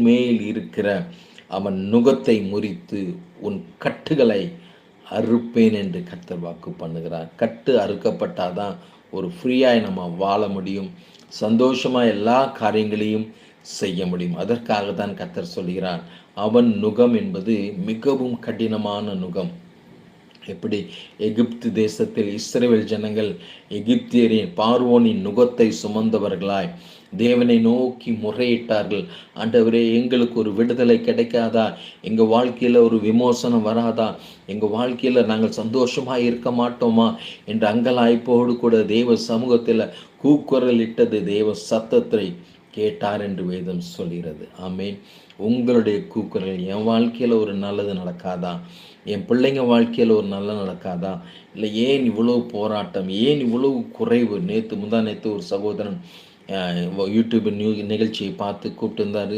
மேல் இருக்கிற அவன் நுகத்தை முறித்து உன் கட்டுகளை அறுப்பேன் என்று கர்த்தர் வாக்கு பண்ணுகிறார். கட்டு அறுக்கப்பட்டாதான் ஒரு ஃப்ரீயாய் நம்ம வாழ முடியும், சந்தோஷமாக எல்லா காரியங்களையும் செய்ய முடியும். அதற்காக தான் கர்த்தர் சொல்கிறார், அவன் நுகம் என்பது மிகவும் கடினமான நுகம். எப்படி எகிப்து தேசத்தில் இஸ்ரவேல் ஜனங்கள் எகிப்தியரின் பார்வோனின் நுகத்தை சுமந்தவர்களாய் தேவனை நோக்கி முறையிட்டார்கள். ஆண்டவரே, எங்களுக்கு ஒரு விடுதலை கிடைக்காதா? எங்கள் வாழ்க்கையில் ஒரு விமோசனம் வராதா? எங்கள் வாழ்க்கையில் நாங்கள் சந்தோஷமாக இருக்க மாட்டோமா என்ற அங்கலாய்ப்போடு கூட தேவ சமூகத்தில் கூக்குரல் இட்டது தேவ சத்தத்தை கேட்டார் என்று வேதம் சொல்கிறது. ஆமென். உங்களுடைய கூக்குரல், என் வாழ்க்கையில் ஒரு நல்லது நடக்காதா? என் பிள்ளைங்க வாழ்க்கையில் ஒரு நல்லது நடக்காதா? இல்லை ஏன் இவ்வளவு போராட்டம், ஏன் இவ்வளவு குறைவு? முந்தா நேற்று ஒரு சகோதரன் யூடியூப் நிகழ்ச்சியை பார்த்து கூப்பிட்டு இருந்தார்.